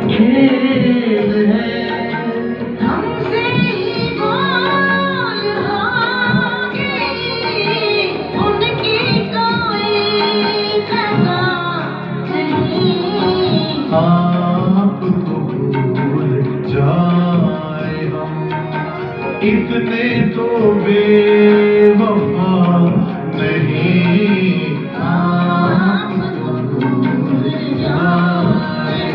खेल है। हमसे ही बोल होगी, उनकी कोई खता नहीं। आपको भूल जाए हम, इतने तो बेवफा नहीं। आपको भूल जाए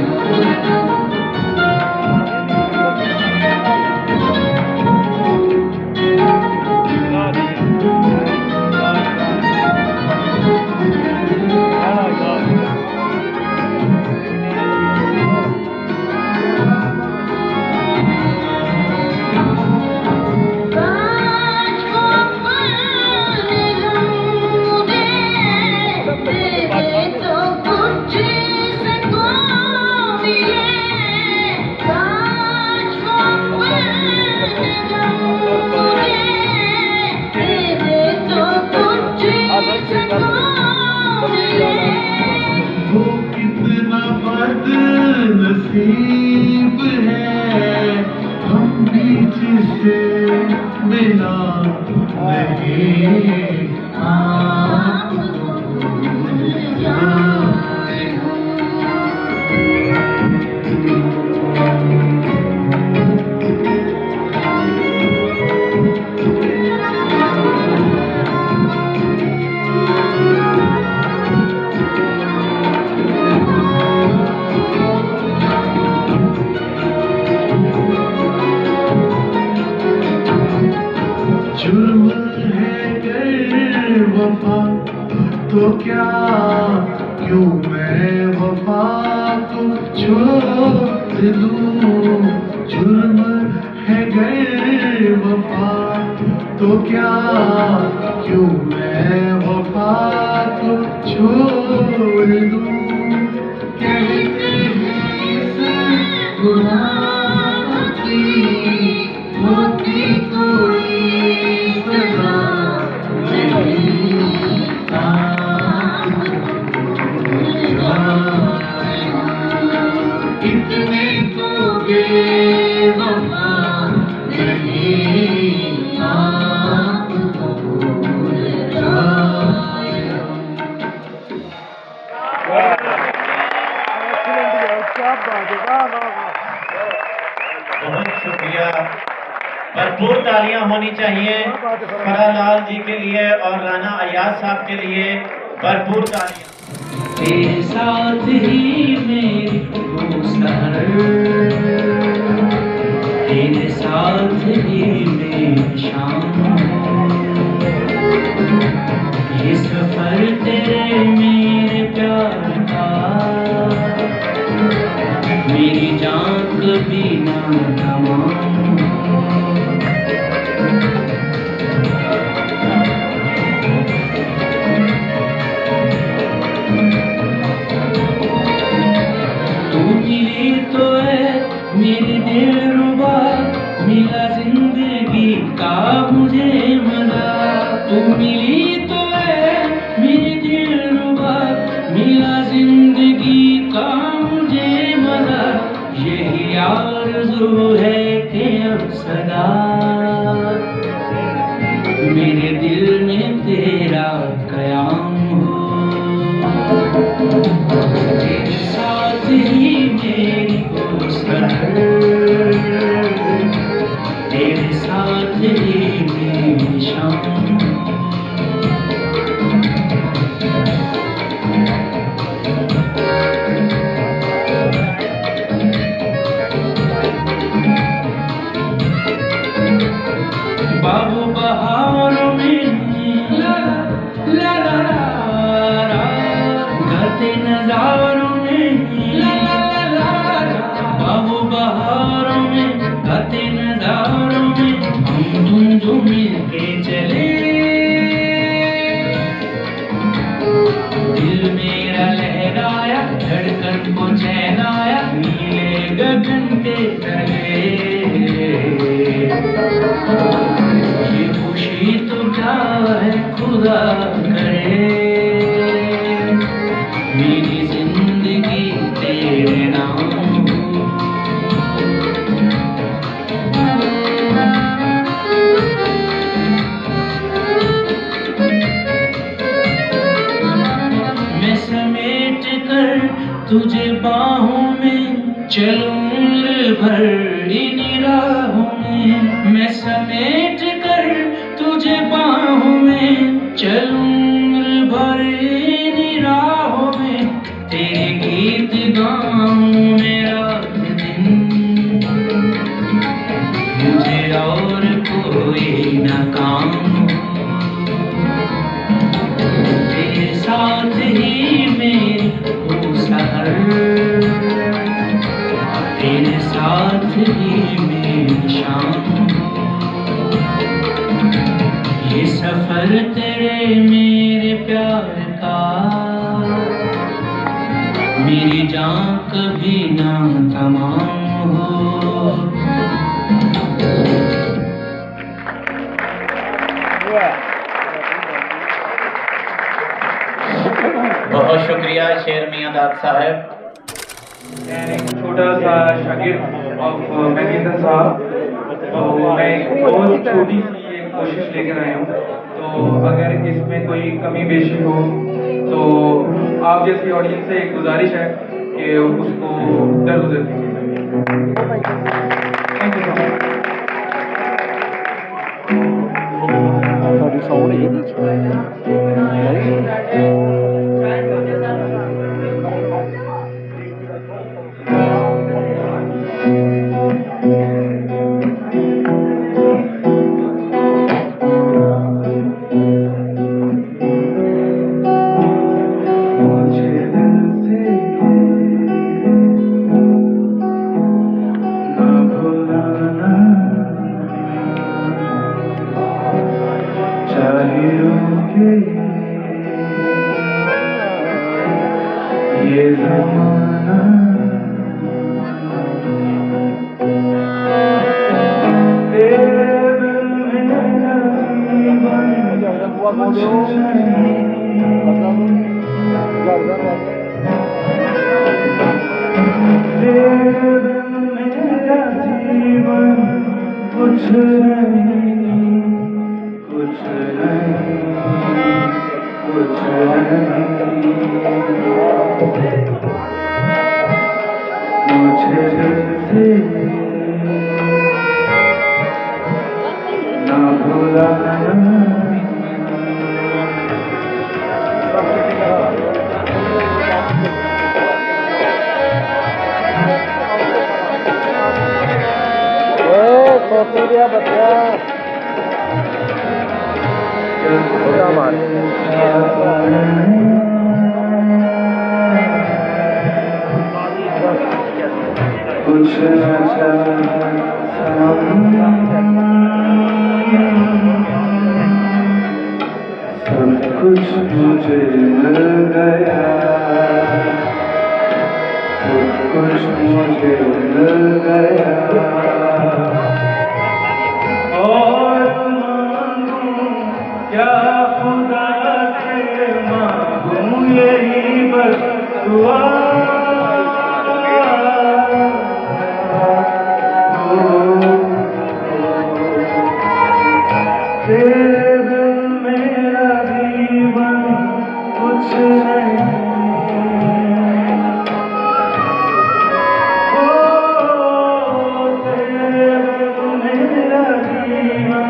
वो कितना बदनसीब है, हम बीच से मिला नहीं। आपको भूल जाए जुर्म है गर वफा तो क्या, क्यों मैं वफा को छोड़ दूं। जुर्म है गर वफा तो क्या, क्यों मैं वफा को छोड़ दूं। कहते हैं इस गुनाह की होती कोई सजा नहीं। इतने तो बेवफा नहीं। आपको भूल जाए बहुत शुक्रिया। भरपूर तालियां होनी चाहिए फरालाल जी के लिए और राना अयाज साहब के लिए। भरपूर तालियां। तेरे साथ ही मेरी वो सहर, तेरे साथ ही मेरी शाम, ये सफर तेरे मेरे प्यार का, मेरी जान कभी ना थमाऊं। तो है मेरे दिलरुबा, मिला जिंदगी का मुझे मजा। तू मिली तो है मेरे दिलरुबा, मिला जिंदगी का मुझे मजा। यही आरज़ू है कि अब सदा मेरे दिल में तेरा क़याम हो। तेरे साथ ही मेरी वो सहर, तेरे साथ ही मेरी शाम। बाबू बहारों में ला ला ला ला, गाते नजारों में ला ला ला, बाबू बहारों में गाते नजारों में हम तुम जो मिलके चले। दिल मेरा लहराया, धड़कन को चैन आया, नीले गगन के तले। ये खुशी तो क्या है खुदा करे, मेरी जिंदगी तेरे नाम हो। चलूं उम्र भर इन राहों में, मैं समेट कर तुझे बाहों में। चलूं उम्र भर इन राहों में, तेरे गीत गाऊं मेरा दिन। मुझे और कोई न काम हो, तेरे साथ ही मेरी हो सहर, तेरे साथ ही मेरी शाम हो। ये सफर तेरे मेरे प्यार का, मेरी जान कभी ना तमाम हो। बहुत शुक्रिया शेर मियां दाद साहब। एक छोटा सा शागिर्द ऑफ मैकेंद्र साहब, तो मैं एक बहुत छोटी सी एक कोशिश लेकर आया हूँ। तो अगर इसमें कोई कमी बेशी हो तो आप जैसी ऑडियंस से एक गुजारिश है कि उसको दरगुजर कीजिए। Thank you so much. ये ज़माना तेरे बिन मेरा जीवन कुछ नहीं। तेरे बिन मेरा जीवन कुछ नहीं, कुछ नहीं, कुछ नहीं। मुझे दिल से ना भुलाना। कुछ सब कुछ मुझे मिल गया, सब कुछ मुझे मिल गया। और मांगूं क्या खुदा से मांगूं, यही बस दुआ। तेरे बिन मेरा जीवन कुछ नहीं। ओ तेरे बिन मेरा जीवन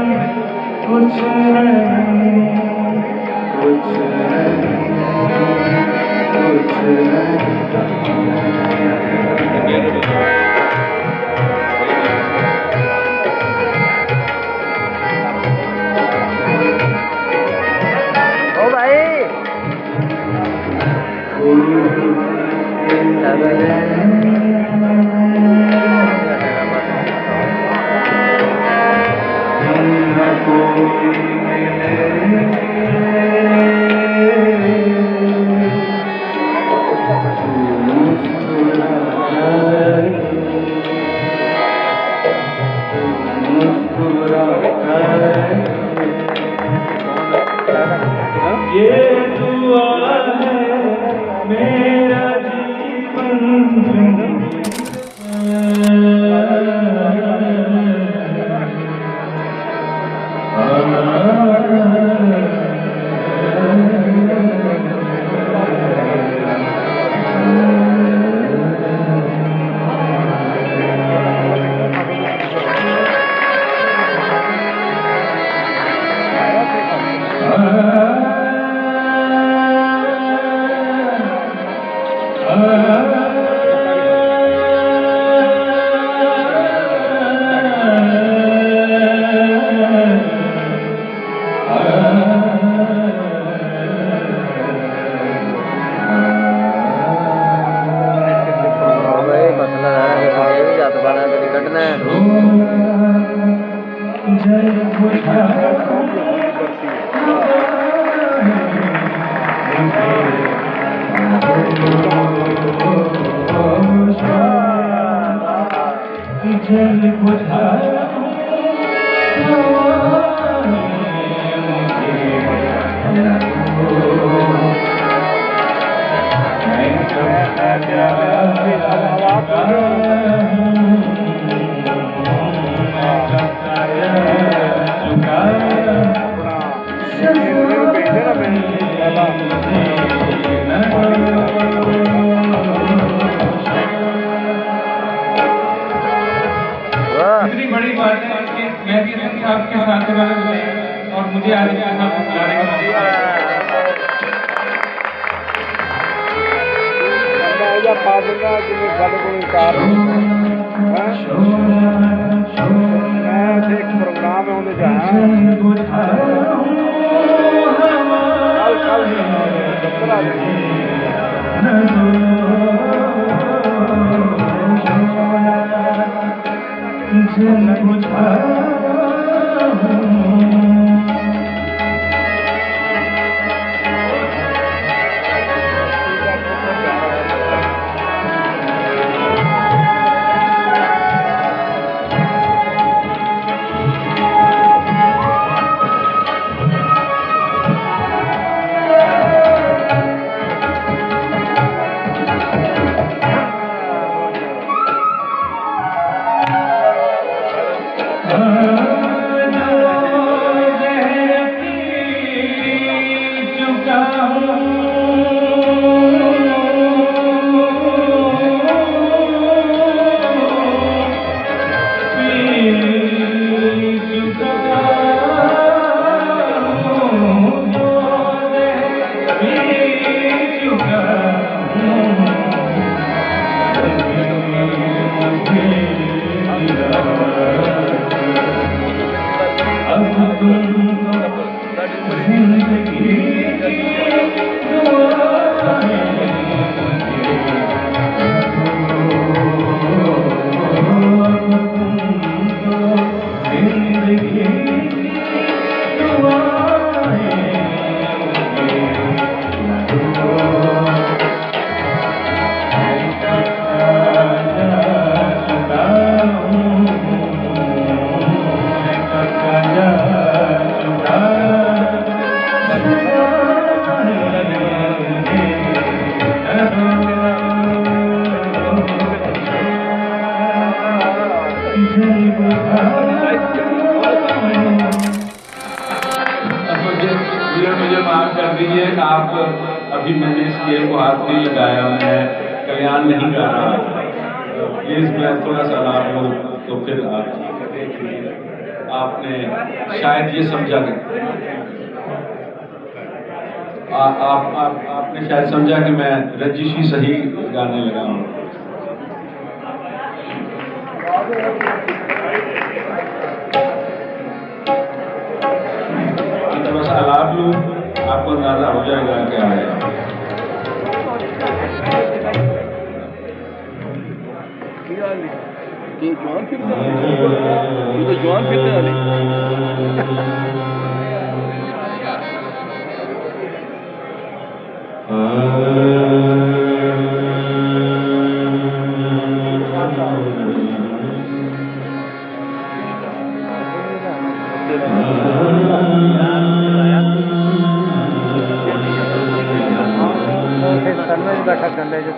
कुछ नहीं, कुछ नहीं, कुछ नहीं। कोई जल बुझा इतनी बड़ी बात है कि मेहदी हसन साहब के साथ और मुझे आज के साथ बुलाने का मौका प्रोग्राम है उन्हें जहाँ मुझे माफ कर दीजिए कि आप अभी मैंने स्केल को हाथ नहीं लगाया, मैं कल्याण नहीं कर रहा। प्लीज मैं थोड़ा सा लाभ लूँ तो फिर आपने शायद ये समझा कि आपने शायद समझा कि मैं रजिशी सही गाने लगा हूँ। थोड़ा सा लाभ लूँ, आपको अंदाजा हो जाएगा क्या है। जवान फिरते वाले बैठा कंधे जो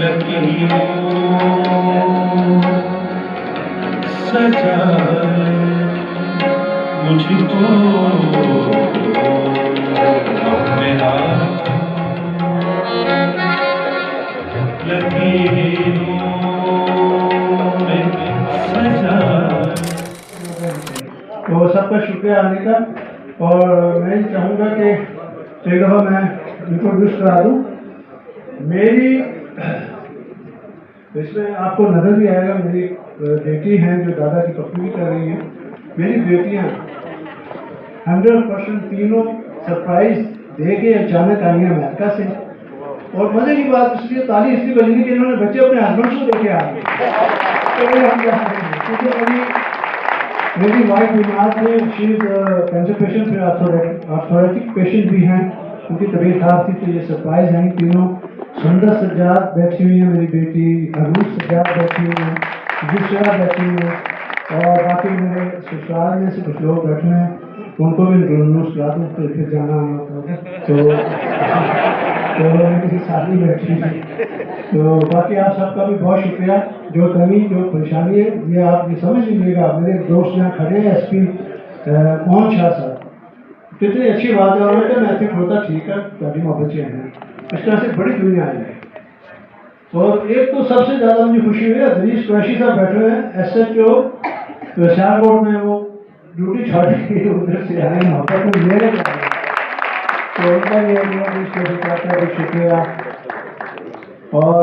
लकीरों सजा मुझको अपने हाथ लकीरों में सजा। तो सबका शुक्रिया आने का। और मैं चाहूँगा कि एक दफ़ा मैं इंट्रोड्यूस करा दूँ। मेरी इसमें आपको नज़र भी आएगा, मेरी बेटी हैं जो दादा की पत्नी कर रही हैं। मेरी बेटियाँ 100% तीनों सरप्राइज दे के अचानक आई हैं अमेरिका से। और मज़े की बात इसलिए ताली इसलिए बनी कि इन्होंने बच्चे अपने हस्बैंड को लेके आ गए। तो ये हम जा रहे हैं क्योंकि अभी मेरी वाइफ बीमार थे, शीज कैंसर पेशेंट थे, आर्थराइटिक पेशेंट भी हैं, उनकी तबीयत खराब थी। तो ये सरप्राइज हैं तीनों। सुंदर सज्जाद बैठी हुई है मेरी बेटी, अरूज सज्जाद बैठी हुई है, दूसरा बैठी हुई है, और बाकी मेरे ससुराल में से कुछ लोग बैठे हैं, उनको भी इंट्रोड्यूस करा दूँ तो फिर जाना होगा। तो मेरी शादी बैठी थी। तो बाकी आप सबका भी बहुत शुक्रिया। जो कमी जो परेशानी है ये आप ये समझ लीजिएगा। मेरे दोस्त यहाँ खड़े हैं, SP मोहन शाह साहब, कितनी अच्छी बात है। और मैं फिर होता ठीक है, ताकि मोहब्बत हैं, इस तरह से बड़ी दुनिया आई है। और एक तो सबसे ज़्यादा मुझे खुशी हुई है, हरीश कुरैशी साहब बैठे हुए हैं SHO सियालकोट में, वो ड्यूटी छोड़ के उधर से आए मोहब्बत को मेरे को। तो उनका भी शुक्रिया। और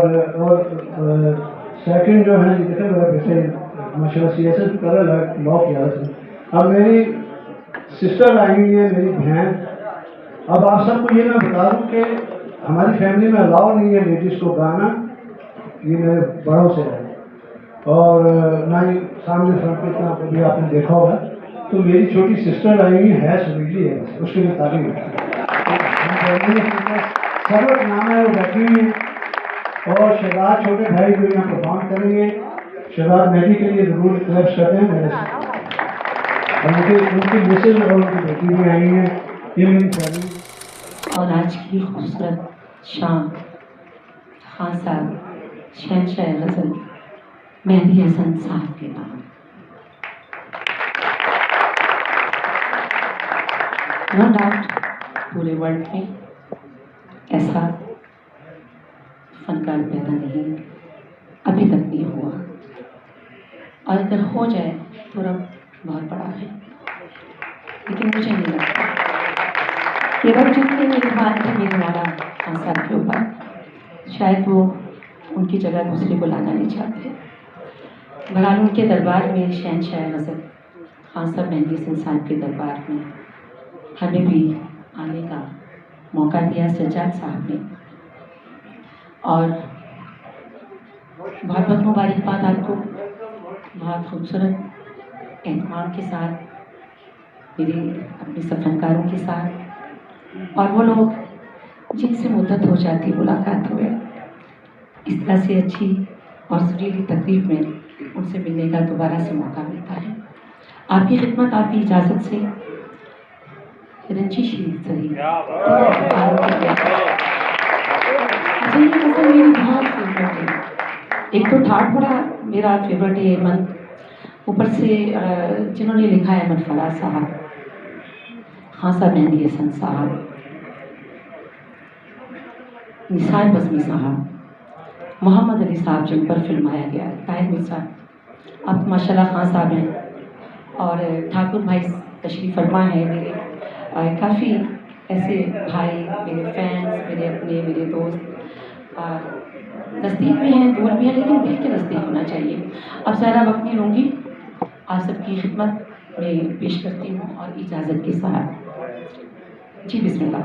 सेकंड जो है देखें मेरा वैसे माशाल्लाह CSS कर लॉ किया था। अब मेरी सिस्टर आई हुई है, मेरी बहन। अब आप सबको ये मैं बता दूं कि हमारी फैमिली में अलाउ नहीं है लेडीज़ को गाना, ये मेरे बड़ों से है। और ना ही सामने फ्रंट पे इतना कभी आपने देखा होगा। तो मेरी छोटी सिस्टर आई हुई है, सुनीली है, उसके लिए तारीफ सबक नाम है, वो बैठी हुई है। और शहजाद छोटे भाई जो यहाँ परफॉर्म करेंगे, शहजाद मेहदी के लिए ज़रूर क्लैप्स करते हैं मेरे से। उनकी मिसेज और उनकी बेटी भी आई हैं, ये मेरी फैमिली। और आज की खूबसूरत शाम खान साहब शहंशाह गज़ल मेहदी हसन साहब के नाम। नो डाउट पूरे वर्ल्ड में ऐसा फनकार पैदा नहीं अभी तक नहीं हुआ, और अगर हो जाए तो रब बहुत बड़ा है। लेकिन मुझे नहीं लगता ये रब जितने मेहरबान थे मेरे वाला खान साहब के ऊपर, शायद वो उनकी जगह दूसरे को लाना नहीं चाहते। बहरहाल उनके दरबार में शहंशाह गज़ल खान साहब मेहदी हसन साहब के दरबार में हमें भी आने का मौका दिया सज्जाद साहब ने। और बहुत बहुत मुबारकबाद आपको, बहुत खूबसूरत एहतमाम के साथ मेरे अपने सफनकारों के साथ, और वो लोग जिनसे मुद्दत हो जाती मुलाकात हुए, इस तरह से अच्छी और सुरीली तकरीब में उनसे मिलने का दोबारा से मौका मिलता है। आपकी खिदमत आपकी इजाज़त से रंजिश ही सही ये गज़ल मेरी बहुत फेवरेट है। एक तो ठाट बड़ा मेरा फेवरेट है मन, ऊपर से जिन्होंने लिखा है अहमद फराज साहब, खान साहब मेहदी हसन साहब, निसार बज़मी साहब, मोहम्मद अली साहब जिन पर फिल्माया गया, ताहिर मिर्ज़ा, अब माशाल्लाह खान साहब हैं, और ठाकुर भाई तशरीफ़ फरमा है मेरे, काफ़ी ऐसे भाई मेरे फैंस, मेरे अपने, मेरे दोस्त नज़दीक भी हैं, दूर भी हैं, लेकिन दिल के नज़दीक होना चाहिए। अब ज़्यादा वक्त नहीं लूँगी, आप सबकी खिदमत में पेश करती हूँ और इजाज़त के साथ। जी बिस्मिल्लाह।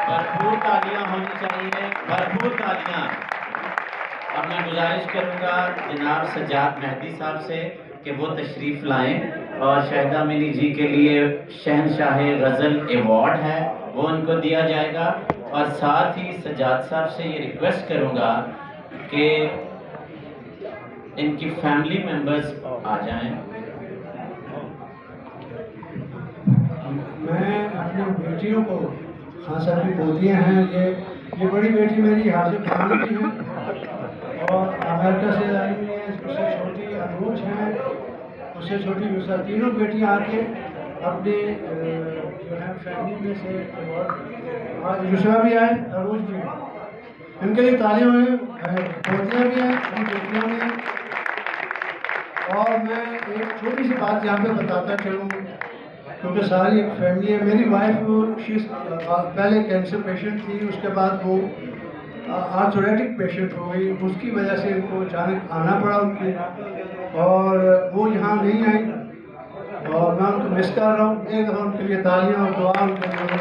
भरपूर तालियां होनी चाहिए, भरपूर तालियां। अब मैं गुजारिश करूंगा जनाब सज्जाद मेहदी साहब से कि वो तशरीफ लाएं और शाहिदा मिनी जी के लिए शहनशाह गज़ल अवार्ड है वो उनको दिया जाएगा। और साथ ही सज्जाद साहब से ये रिक्वेस्ट करूंगा कि इनकी फैमिली मेंबर्स आ जाएं। मैं अपनी बेटियों को, खान साहब की पोतियाँ हैं, ये बड़ी बेटी मेरी हासिल खान की है और अमेरिका से आई हुई है, उससे छोटी अनूज है उससे छोटी यूसरा, तीनों बेटियां आके अपने जो है फैमिली में से अवार्ड, आज यूसरा भी आए, अरूज भी आए, इनके लिए तालियां हैं। पोतियाँ भी हैं, उन बेटियों ने। और मैं एक छोटी सी बात यहाँ पे बताता चलूँ, क्योंकि सारी एक फैमिली है। मेरी वाइफ पहले कैंसर पेशेंट थी, उसके बाद वो आर्थोरेटिक पेशेंट हो गई, उसकी वजह से इनको अचानक आना पड़ा उनके, और वो यहाँ नहीं आई, और मैं उनको मिस कर रहा हूँ। एक दफ़ा उनके लिए तालियां और दुआ उनके लिए।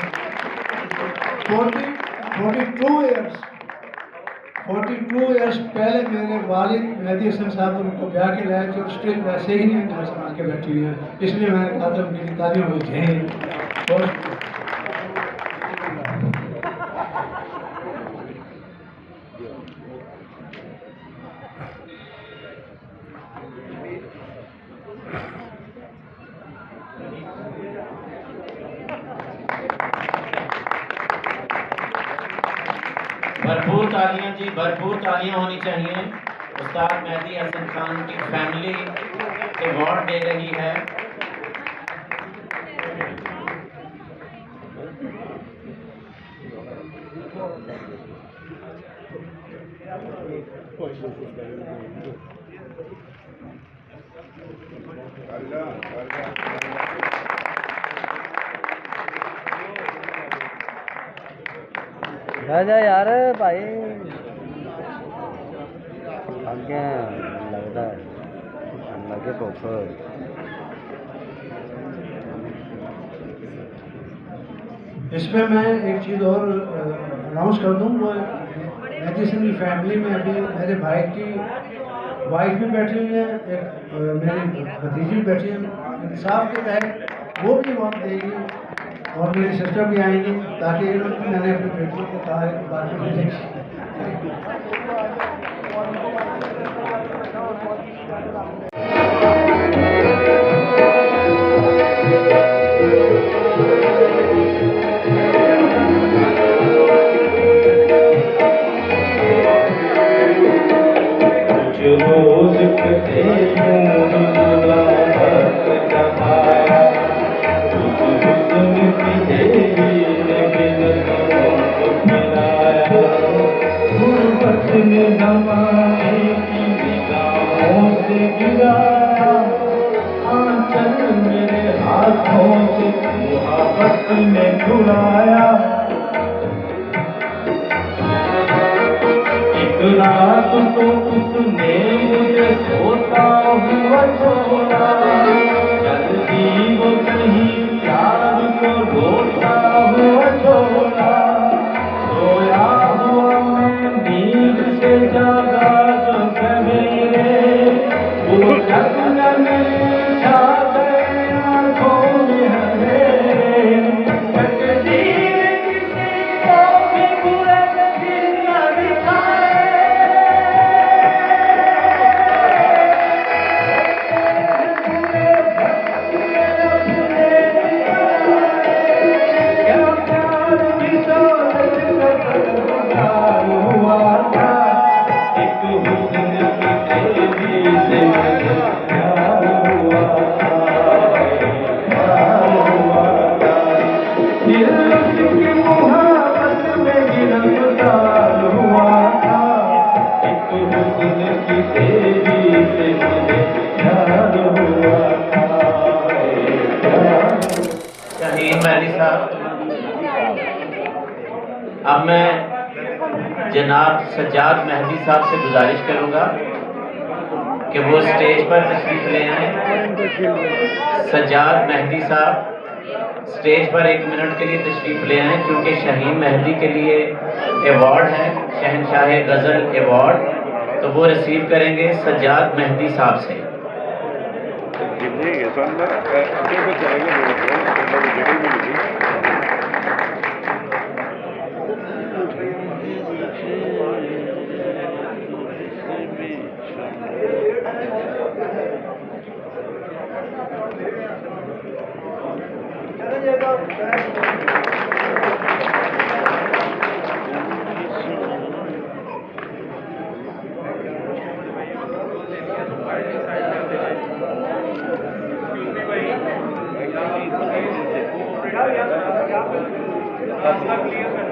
42 ईयर्स पहले मेरे वालिद मेहदी हसन साहब उनको ब्याह के लाए थे, और स्टिल वैसे ही हैं, घर संभाल के बैठी हुई हैं। इसलिए मैंने कहा था उनकी तालियां हो जाए। और भरपूर तालियां जी, भरपूर तालियां होनी चाहिए। उस्ताद मेहदी हसन खान की फैमिली अवार्ड दे रही है। जा यार भाई आगे लगता है लगे भूख। इसमें मैं एक चीज़ और अनाउंस कर दूँ, वो मेहदी हसन की फैमिली में अभी मेरे भाई की वाइफ भी बैठी हुई है, एक मेरी भतीजी भी बैठी है। इंसाफ के तहत वो भी वक्त देगी, और मेरी सिस्टर भी आएंगी, ताकि मैंने अपनी बेटियों को कहा है कि बाकी में अब मैं जनाब सज्जाद मेहदी साहब से गुजारिश करूंगा कि वो स्टेज पर तशरीफ ले आए। सज्जाद मेहदी साहब स्टेज पर 1 मिनट के लिए तशरीफ ले आए, क्योंकि शाहीन मेहदी के लिए अवार्ड है, शहनशाह गज़ल अवार्ड, तो वो रिसीव करेंगे सज्जाद मेहदी साहब से। रास्ता क्लियर